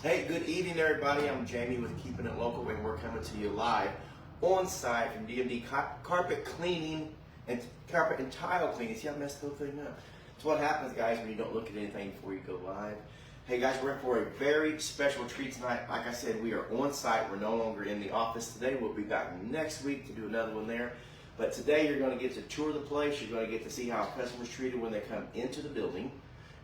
Hey, good evening, everybody. I'm Jamie with Keepin It Local, and we're coming to you live on site from DMD carpet cleaning and carpet and tile cleaning. See, I messed the whole thing up. It's what happens, guys, when you don't look at anything before you go live. Hey, guys, we're in for a very special treat tonight. Like I said, we are on site. We're no longer in the office today. We'll be back next week to do another one there. But today, you're going to get to tour the place. You're going to get to see how customers are treated when they come into the building.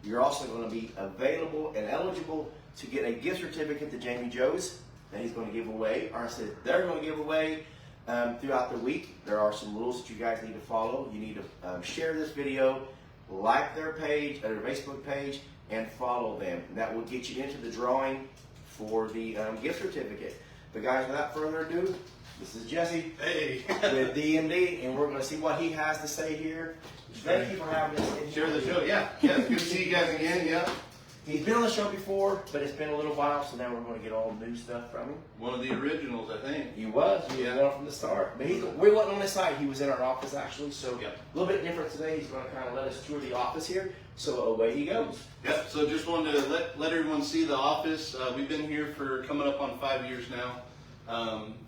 You're also going to be available and eligible to get a gift certificate to Jamie Joe's that he's going to give away, or I said they're going to give away throughout the week. There are some rules that you guys need to follow. You need to share this video, like their page, their Facebook page, and follow them. And that will get you into the drawing for the gift certificate. But guys, without further ado, this is Jesse with DMD, and we're going to see what he has to say here. Thank you for having us in. Share the show, yeah. It's good to see you guys again, yeah. He's been on the show before, but it's been a little while, so now we're going to get all new stuff from him. One of the originals, I think. He was one from the start. But we wasn't on his site. He was in our office, actually, so a little bit different today. He's going to kind of let us tour the office here, so away he goes. Yep, so just wanted to let everyone see the office. We've been here for coming up on 5 years now.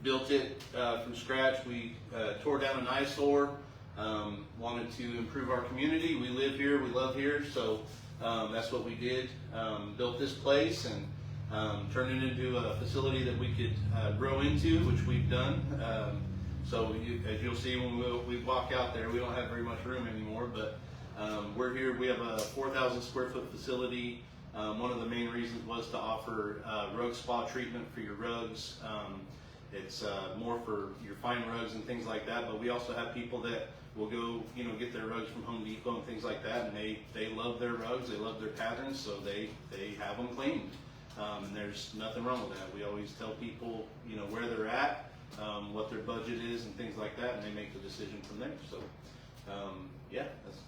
Built it from scratch. We tore down an eyesore. Wanted to improve our community. We live here, we love here, so that's what we did. Built this place and turned it into a facility that we could grow into, which we've done. So as you'll see when we walk out there, we don't have very much room anymore, but we're here. We have a 4,000 square foot facility. One of the main reasons was to offer rug spa treatment for your rugs. It's more for your fine rugs and things like that, but we also have people that will go, get their rugs from Home Depot and things like that, and they love their rugs, they love their patterns, so they have them cleaned. And there's nothing wrong with that. We always tell people, where they're at, what their budget is and things like that, and they make the decision from there. So,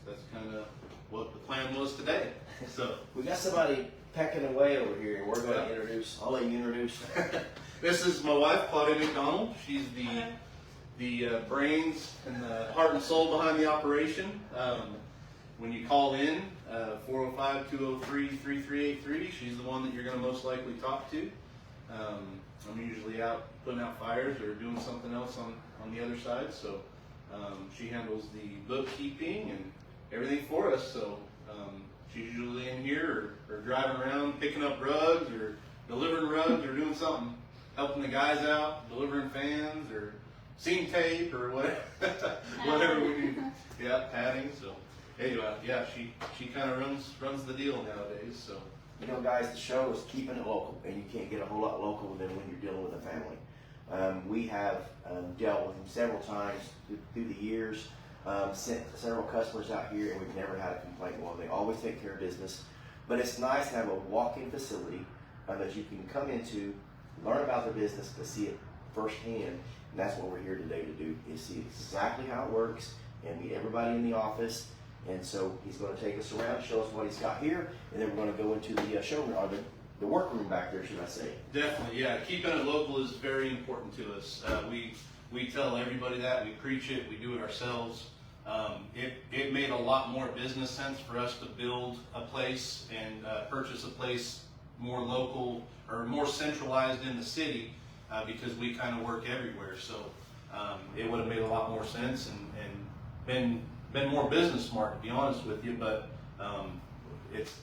that's kind of what the plan was today. So we got somebody pecking away over here, and we're going to introduce. I'll let you introduce. This is my wife, Claudia McDonald. She's the brains and the heart and soul behind the operation. When you call in, 405-203-3383, she's the one that you're going to most likely talk to. I'm usually out putting out fires or doing something else on the other side, so she handles the bookkeeping and everything for us. So she's usually in here or driving around picking up rugs or delivering rugs or doing something, helping the guys out, delivering fans or seam tape or whatever we need. Yeah, padding. So anyway, she kind of runs the deal nowadays. So guys, the show is Keeping It Local, and you can't get a whole lot local than when you're dealing with a family. We have dealt with them several times through the years. Sent several customers out here, and we've never had a complaint. Well, they always take care of business. But it's nice to have a walk-in facility that you can come into, learn about the business, but see it firsthand. And that's what we're here today to do, is see exactly how it works and meet everybody in the office. And so he's going to take us around, show us what he's got here, and then we're going to go into the showroom, or the workroom back there, should I say. Definitely, yeah. Keeping it local is very important to us. We tell everybody that. We preach it. We do it ourselves. It made a lot more business sense for us to build a place and purchase a place more local or more centralized in the city because we kind of work everywhere. So it would have made a lot more sense and been more business smart, to be honest with you. But it's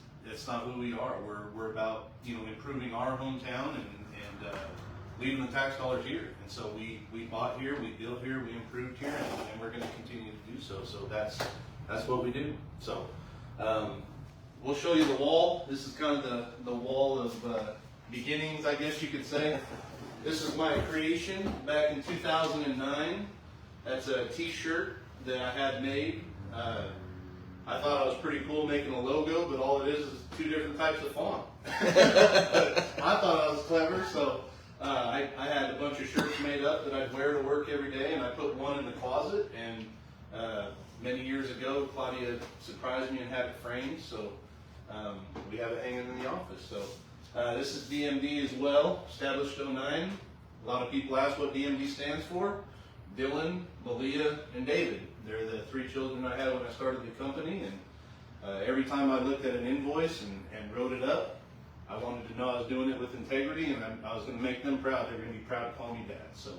not who we are. We're about improving our hometown and leaving the tax dollars here. And so we bought here, we built here, we improved here, and we're going to continue to do so. So that's what we do. So we'll show you the wall. This is kind of the wall of beginnings, I guess you could say. This is my creation back in 2009. That's a t-shirt that I had made. I thought I was pretty cool making a logo, but all it is two different types of font. I thought I was clever, so I had a bunch of shirts made up that I'd wear to work every day, and I put one in the closet. And many years ago, Claudia surprised me and had it framed, so we have it hanging in the office. So this is DMD as well, established 09. A lot of people ask what DMD stands for. Dylan, Malia, and David. They're the three children I had when I started the company, and every time I looked at an invoice and wrote it up, I wanted to know I was doing it with integrity, and I was going to make them proud. They were going to be proud to call me dad. So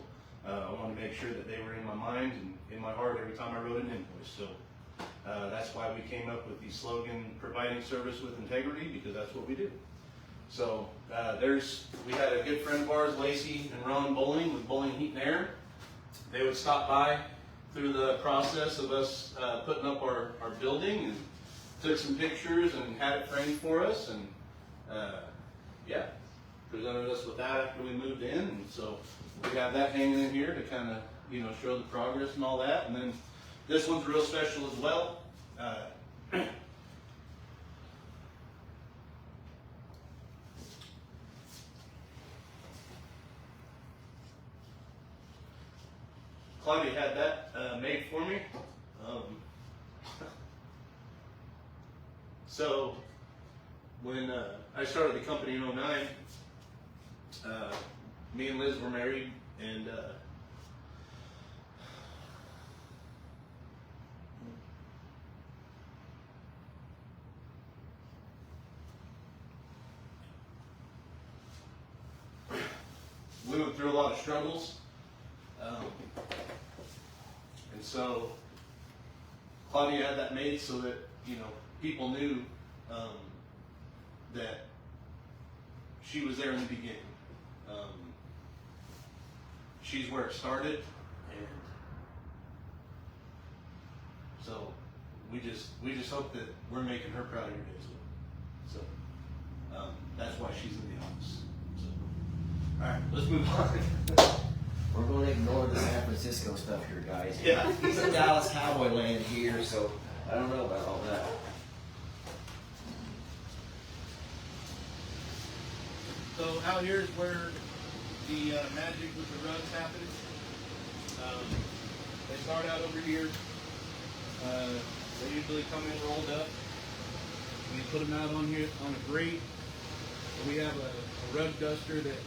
I wanted to make sure that they were in my mind and in my heart every time I wrote an invoice. So that's why we came up with the slogan, providing service with integrity, because that's what we do. So we had a good friend of ours, Lacey and Ron Bowling, with Bowling Heat and Air. They would stop by through the process of us putting up our building, and took some pictures and had it framed for us, and yeah, presented us with that after we moved in. And so we have that hanging in here to kind of, you know, show the progress and all that. And then this one's real special as well. Claudia had that made for me. So when I started the company in 2009, me and Liz were married, and we went through a lot of struggles. And so Claudia had that made so that, you know, people knew that she was there in the beginning. She's where it started, and so we just hope that we're making her proud of your days with. So that's why she's in the office. So, all right, let's move on. We're going to ignore the San Francisco stuff here, guys. Yeah. He's in Dallas Cowboy land here, so I don't know about all that. So out here is where the magic with the rugs happens. They start out over here. They usually come in rolled up. We put them out on here on a grate. We have a rug duster that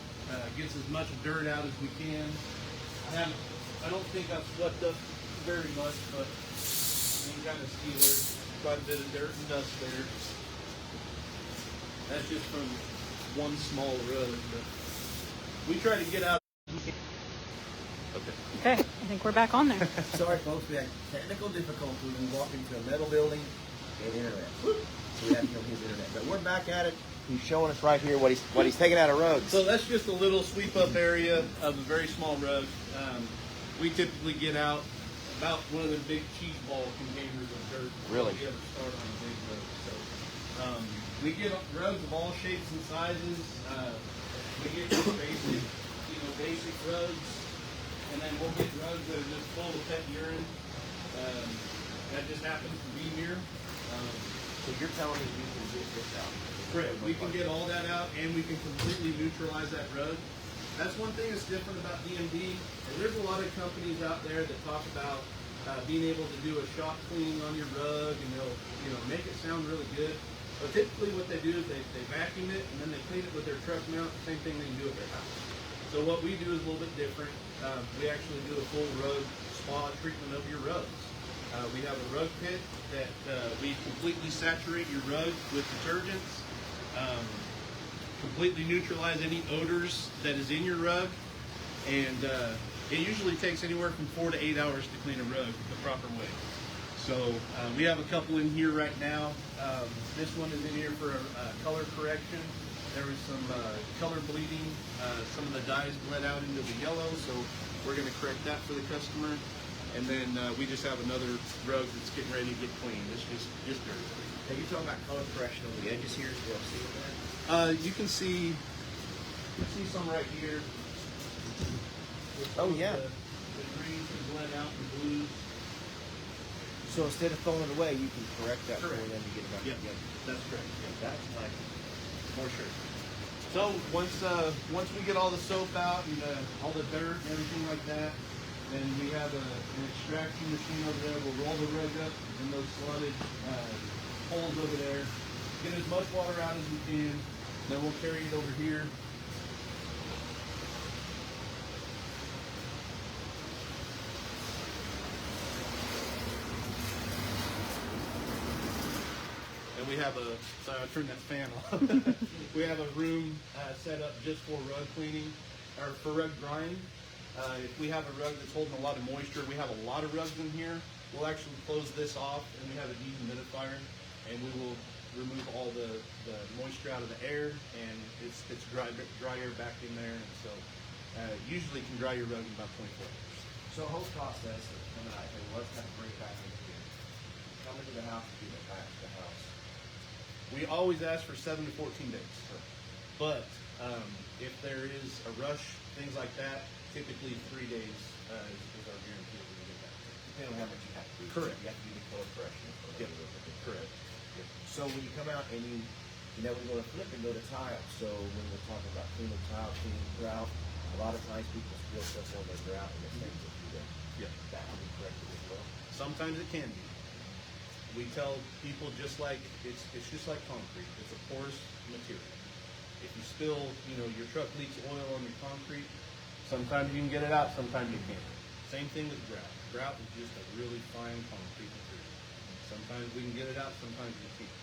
gets as much dirt out as we can. I don't think I've swept up very much, but you can kind of see there's quite a bit of dirt and dust there. That's just from one small rug, but we try to get out. Okay, I think we're back on there. Sorry, folks, we had technical difficulties when we walked into a metal building and internet. So we had to go his internet. But we're back at it. He's showing us right here what he's taking out of rugs. So that's just a little sweep up area of a very small rug. We typically get out about one of the big cheese ball containers of dirt. Really? We ever start on a big rug. So we get rugs of all shapes and sizes. We get just basic rugs, and then we'll get rugs that are just full of pet urine. That just happens to be here. So you're telling me you can get this out? Correct. We can get all that out, and we can completely neutralize that rug. That's one thing that's different about DMD. There's a lot of companies out there that talk about being able to do a shop cleaning on your rug, and they'll make it sound really good. But typically what they do is they vacuum it, and then they clean it with their truck mount. Same thing they can do at their house. So what we do is a little bit different. We actually do a full rug spa treatment of your rugs. We have a rug pit that we completely saturate your rug with detergents. Completely neutralize any odors that is in your rug, and it usually takes anywhere from 4 to 8 hours to clean a rug the proper way. So we have a couple in here right now. This one is in here for a color correction. There was some color bleeding. Some of the dyes bled out into the yellow, so we're going to correct that for the customer. And then we just have another rug that's getting ready to get cleaned. It's just dirty. Now you're talking about color correction on the edges here. You see that? You can see some right here. Oh, yeah. The greens and bled out and blues. So instead of throwing it away, you can correct that for Correct. them to get it back Yep, together. that's correct. Yep. That's like more sure. So once we get all the soap out and all the dirt and everything like that, then we have an extraction machine over there. We'll roll the rug up in those slotted holes over there. Get as much water out as we can. Then we'll carry it over here. And we have a, sorry, I turned that fan off. We have a room set up just for rug cleaning, or for rug drying. If we have a rug that's holding a lot of moisture, we have a lot of rugs in here, we'll actually close this off, and we have a dehumidifier, and we will remove all the moisture out of the air, and it's dry air back in there, and so usually can dry your rug in about 24 hours. So the whole process of coming out here, what's got to bring it back in here? Come into the house and give it back to the house. We always ask for 7 to 14 days, but if there is a rush, things like that, typically 3 days is our guarantee that we get back. Depending on how much you have to do. Correct. You have to do the color freshness. Yep. Correct. So when you come out and you know, we go to flip and go to tile. So when we're talking about cleaning tile, cleaning grout, a lot of times people spill stuff on their grout and it stains it through there. Yep. That can be corrected as well. Sometimes it can be. We tell people just like it's just like concrete. It's a porous material. If you spill, you know, your truck leaks oil on your concrete, sometimes you can get it out, sometimes you can't. Same thing with grout. Grout is just a really fine concrete material. Sometimes we can get it out, sometimes we can't.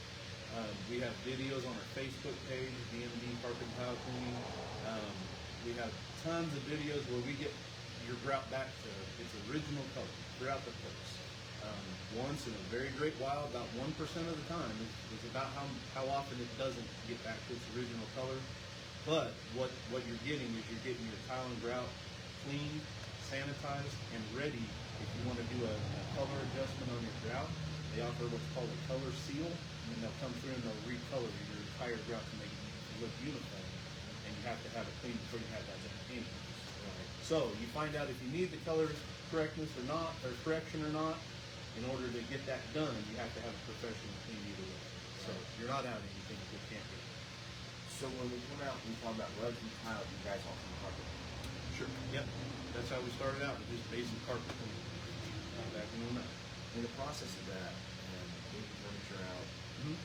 We have videos on our Facebook page, DMD Carpet and Tile Cleaning. We have tons of videos where we get your grout back to its original color throughout the place. Once in a very great while, about 1% of the time is about how often it doesn't get back to its original color. But what you're getting is you're getting your tile and grout clean, sanitized, and ready if you want to do a color adjustment on your grout. They offer what's called a color seal, and they'll come through and they'll recolor your entire grout to make it look uniform. And you have to have it clean before you have that in. So you find out if you need the color correctness or not, or correction or not. In order to get that done, you have to have a professional clean either way. So you're not out anything if you can't get it. So when we come out and we talk about rugs and tile, you guys offer carpet. Sure. Yep. That's how we started out, with just basic carpet cleaning. Back in the night. In the process of that, and moving furniture out,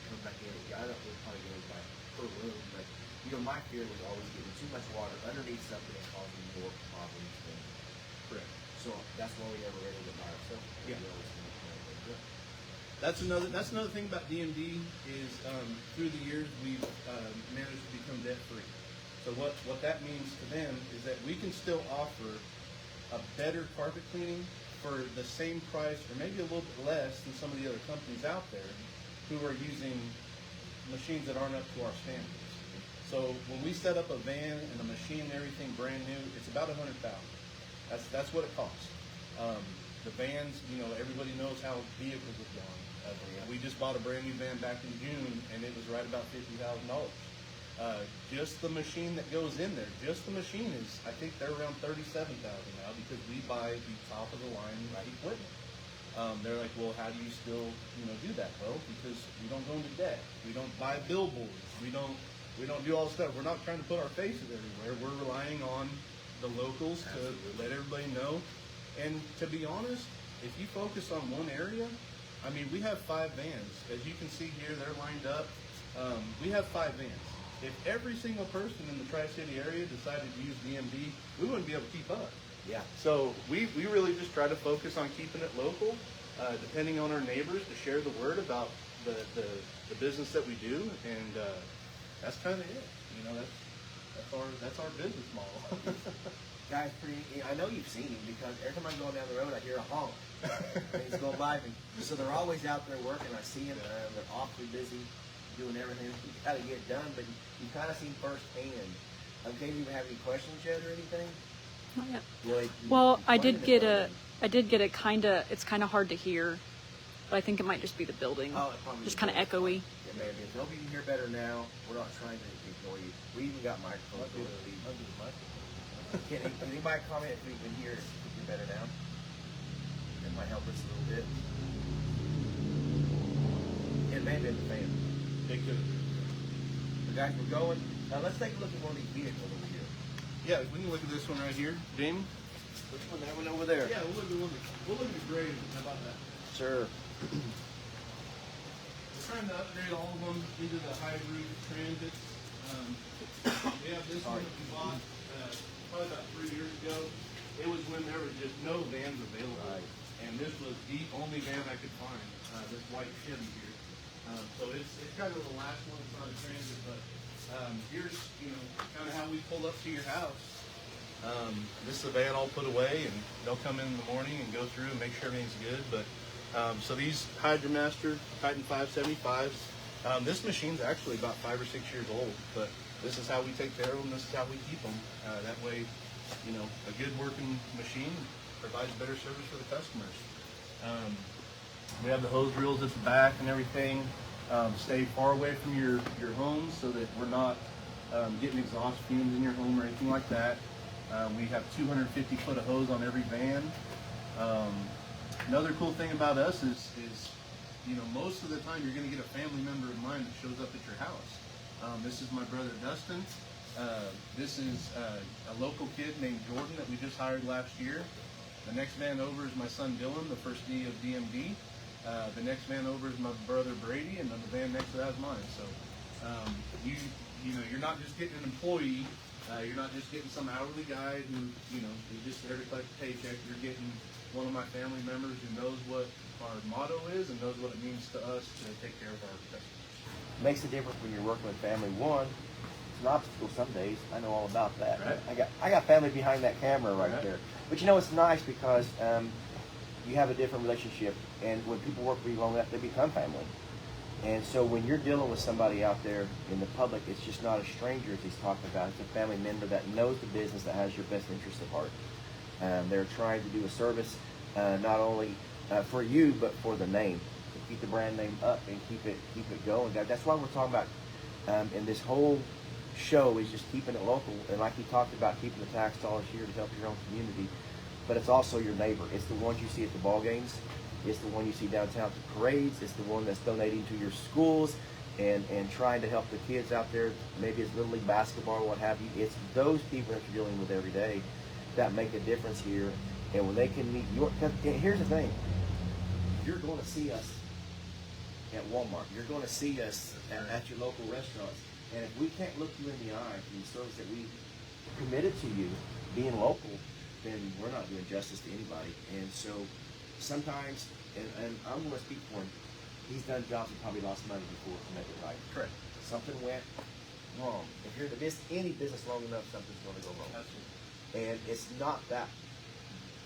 come back in, I don't know, probably goes by per room, but you know, my fear was always getting too much water underneath something and causing more problems than. Correct. So that's why we never rented it by ourselves. Yeah. We always did it. That's another thing about DMD is through the years we've managed to become debt free. So what that means to them is that we can still offer a better carpet cleaning for the same price or maybe a little bit less than some of the other companies out there who are using machines that aren't up to our standards. So when we set up a van and a machine and everything brand new, it's about $100,000. That's what it costs. The vans, you know, everybody knows how vehicles have gone. We just bought a brand new van back in June, and it was right about $50,000. Just the machine that goes in there, just the machine is, I think they're around $37,000 now because we buy the top of the line equipment. They're like, well, how do you still, you know, do that? Well, because we don't go into debt. We don't buy billboards. We don't do all this stuff. We're not trying to put our faces everywhere. We're relying on the locals to let everybody know. And to be honest, if you focus on one area, I mean, we have 5 vans. As you can see here, they're lined up. We have 5 vans. If every single person in the Tri-City area decided to use DMD, we wouldn't be able to keep up. Yeah. So we really just try to focus on keeping it local, depending on our neighbors to share the word about the business that we do, and that's kind of it. You know, that's our business model. Guys, I know you've seen him because every time I'm going down the road, I hear a honk. And he's going by me. So they're always out there working. I see them. They're awfully busy doing everything you got to get done. But you kind of seen firsthand. Okay, do you have any questions yet or anything? Not yet. Well, I did get a it's kind of hard to hear, but I think it might just be the building. Oh, it probably just kind of echoey. Yeah, maybe. I hope you can hear better now. We're not trying to ignore you. We even got microphones. Can anybody comment if we can hear it better now? That might help us a little bit. It may have been the fan. It could. The guys, we're going. Now let's take a look at one of these vehicles over here. Yeah, we can look at this one right here, Jamie. Which one? That one over there. Yeah, we'll look at the gray. How about that? Sure. We're trying to upgrade all of them into the hybrid transits. We have this one that we bought probably about 3 years ago. It was when there was just no vans available. Right. And this was the only van I could find, this white Chevy here. So it's kind of the last one. It's not a transit, but here's kind of how we pull up to your house. This is the van all put away, and they'll come in the morning and go through and make sure everything's good. But so these HydroMaster Titan 575s, this machine's actually about 5 or 6 years old, but this is how we take care of them. This is how we keep them. That way, a good working machine provides better service for the customers. We have the hose reels at the back and everything. Stay far away from your homes so that we're not getting exhaust fumes in your home or anything like that. We have 250 foot of hose on every van. Another cool thing about us is most of the time you're going to get a family member of mine that shows up at your house. This is my brother Dustin. This is a local kid named Jordan that we just hired last year. The next van over is my son Dylan, the first D of DMD. The next van over is my brother Brady, and then the van next to that is mine. So you're not just getting an employee. You're not just getting some hourly guy who is just there to collect a paycheck. You're getting one of my family members who knows what our motto is and knows what it means to us to take care of our customers. Makes a difference when you're working with family. One, it's an obstacle some days. I know all about that. Right. I got family behind that camera right there. But it's nice because you have a different relationship, and when people work for you long enough, they become family. And so when you're dealing with somebody out there in the public, it's just not a stranger, as he's talking about. It's a family member that knows the business, that has your best interest at heart. They're trying to do a service not only for you, but for the name, to keep the brand name up and keep it going. That's why we're talking about, and this whole show is just keeping it local. And like he talked about, keeping the tax dollars here to help your own community. But it's also your neighbor. It's the ones you see at the ball games. It's the one you see downtown at the parades. It's the one that's donating to your schools and trying to help the kids out there, maybe it's Little League basketball or what have you. It's those people that you're dealing with every day that make a difference here. And when they can meet here's the thing. You're going to see us at Walmart. You're going to see us at your local restaurants. And if we can't look you in the eye for the service that we committed to you, being local, then we're not doing justice to anybody. And so sometimes, and I'm going to speak for him, he's done jobs and probably lost money before to make it right. Correct. Something went wrong. If you're in any business long enough, something's going to go wrong. Absolutely. And it's not that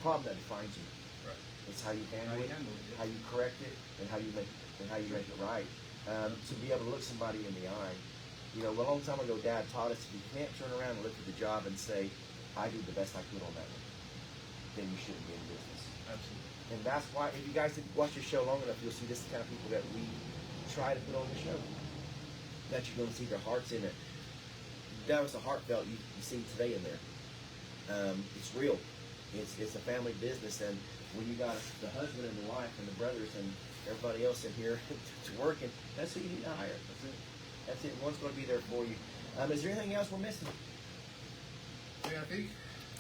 problem that defines you. Right. It's how you handle it, how you correct it, and how you make it right. To be able to look somebody in the eye. A long time ago, Dad taught us, if you can't turn around and look at the job and say, I did the best I could on that one, then you shouldn't be in business. Absolutely. And that's why, if you guys did watch the show long enough, you'll see this is the kind of people that we try to put on the show. That you're going to see their hearts in it. That was the heartfelt you see today in there. It's real. It's a family business, and when you got the husband and the wife and the brothers and everybody else in here to working, that's who you need to hire. That's it. That's it. One's going to be there for you. Is there anything else we're missing? Yeah, I think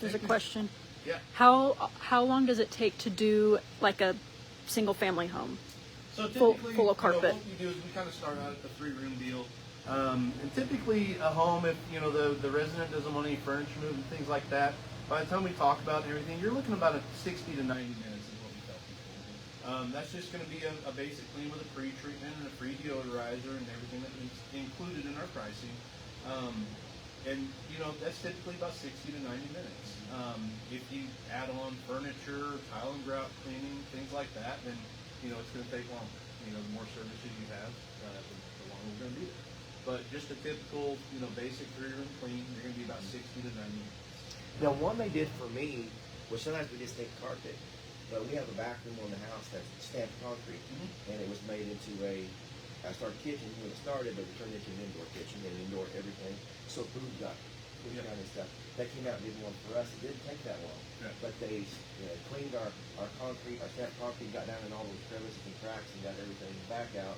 There's a question. Yeah. How long does it take to do like a single family home? So Full typically, of carpet. What we do is we kind of start out at the 3-room deal. And typically a home, if the resident doesn't want any furniture moved and things like that, by the time we talk about everything, you're looking about at 60 to 90 minutes is what we tell people. That's just going to be a basic clean with a pre-treatment and a free deodorizer and everything that is included in our pricing. And that's typically about 60 to 90 minutes. If you add on furniture, tile and grout cleaning, things like that, then it's going to take longer. The more services you have, the longer we're going to be there. But just a typical, basic 3-room clean, you're going to be about 60 to 90 minutes. Now, one they did for me was sometimes we just take carpet, but we have a back room on the house that's stamped concrete, and it was made into a kitchen when it started, but we turned it into an indoor kitchen and indoor everything. So food got kind of stuff. They came out and did one for us. It didn't take that long, but they cleaned our concrete, our stamped concrete, got down in all those crevices and cracks, and got everything back out.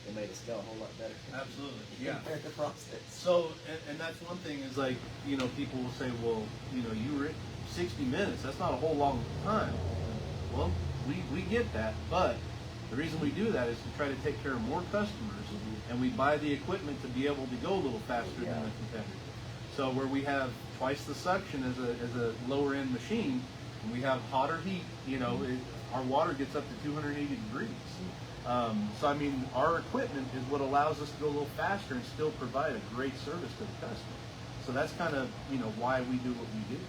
It made it smell a whole lot better. Absolutely, yeah. The process. So, and that's one thing is like, people will say, well, you were at 60 minutes. That's not a whole long time. Well, we get that, but the reason we do that is to try to take care of more customers, and we buy the equipment to be able to go a little faster than the competitor. So where we have twice the suction as a lower end machine, and we have hotter heat, our water gets up to 280 degrees. So I mean, our equipment is what allows us to go a little faster and still provide a great service to the customer. So that's kind of, you know, why we do what we do.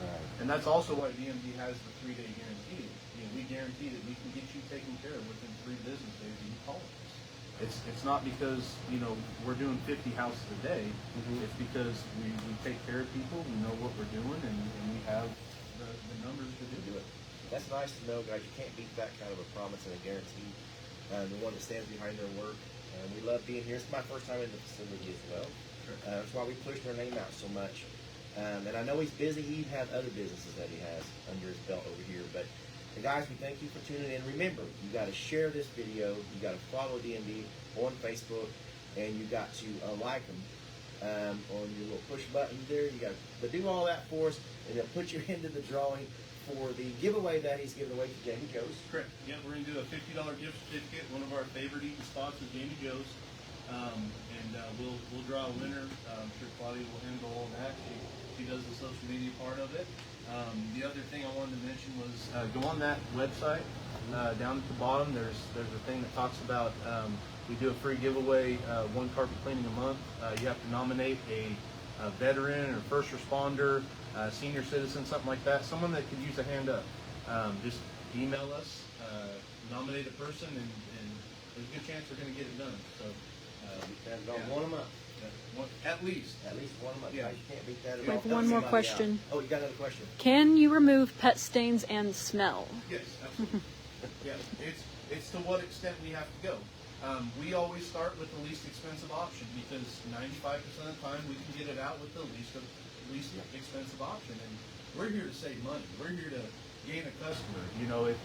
Right. And that's also why DMD has the 3-day guarantee. You know, we guarantee that we can get you taken care of within 3 business days of you calling us. It's not because, you know, we're doing 50 houses a day. It's because we take care of people, we know what we're doing, and we have the numbers to do it. That's nice to know, guys. You can't beat that kind of a promise and a guarantee. The one that stands behind their work. We love being here. It's my first time in the facility as well. Sure. That's why we pushed our name out so much. And I know he's busy. He has other businesses that he has under his belt over here. But guys, we thank you for tuning in. Remember, you got to share this video. You got to follow DMD on Facebook, and you got to like them on your little push button there. You got to do all that for us, and they'll put you into the drawing for the giveaway that he's giving away to Jamie Joe's. Correct. Yeah, we're going to do a $50 gift certificate. One of our favorite eating spots is Jamie Joe's. We'll draw a winner. I'm sure Claudia will handle all that. She does the social media part of it. The other thing I wanted to mention was go on that website. Down at the bottom, there's a thing that talks about we do a free giveaway, 1 carpet cleaning a month. You have to nominate a veteran or first responder, senior citizen, something like that. Someone that could use a hand up. Just email us, nominate a person, and there's a good chance we're going to get it done. So One a month. at least. At least one a month. Yeah. Guys, you can't beat that at We all. have one more Help somebody question. out. Oh, you got another question? Can you remove pet stains and smell? Yes, absolutely. Yeah, it's to what extent we have to go. We always start with the least expensive option because 95% of the time we can get it out with the least expensive option, and we're here to save money. We're here to gain a customer. You know, if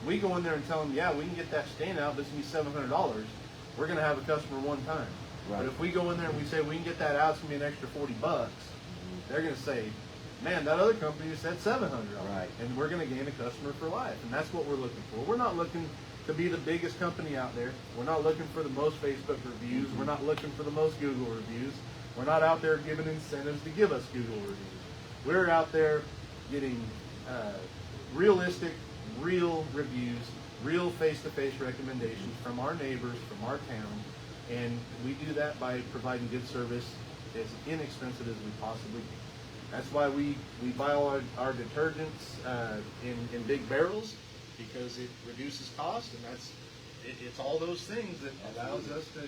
we go in there and tell them, yeah, we can get that stain out, but it's gonna be $700, we're gonna have a customer one time. Right. But if we go in there and we say we can get that out, it's gonna be an extra $40, they're gonna say, man, that other company just said $700. Right. And we're going to gain a customer for life. And that's what we're looking for. We're not looking to be the biggest company out there. We're not looking for the most Facebook reviews. We're not looking for the most Google reviews. We're not out there giving incentives to give us Google reviews. We're out there getting realistic, real reviews, real face-to-face recommendations from our neighbors, from our town. And we do that by providing good service as inexpensive as we possibly can. That's why we buy all our detergents in big barrels, because it reduces cost, and it's all those things that allows us to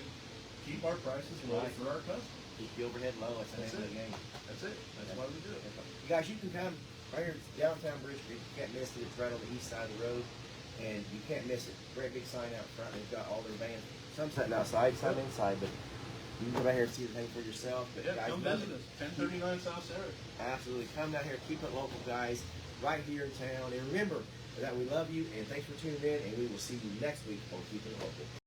keep our prices low for our customers. Keep the overhead low. That's the name of the game. That's it. That's why we do it. You guys, you can come right here, downtown Bridge Street. You can't miss it. It's right on the east side of the road, and you can't miss it. Great big sign out front. They've got all their vans. Some sitting outside, some inside, but you can go down here and see the thing for yourself. But Yeah, guys, come visit us. 1039 South Sarah. absolutely, come down here. Keep it local, guys. Right here in town. And remember that we love you, and thanks for tuning in. And we will see you next week on Keepin It Local.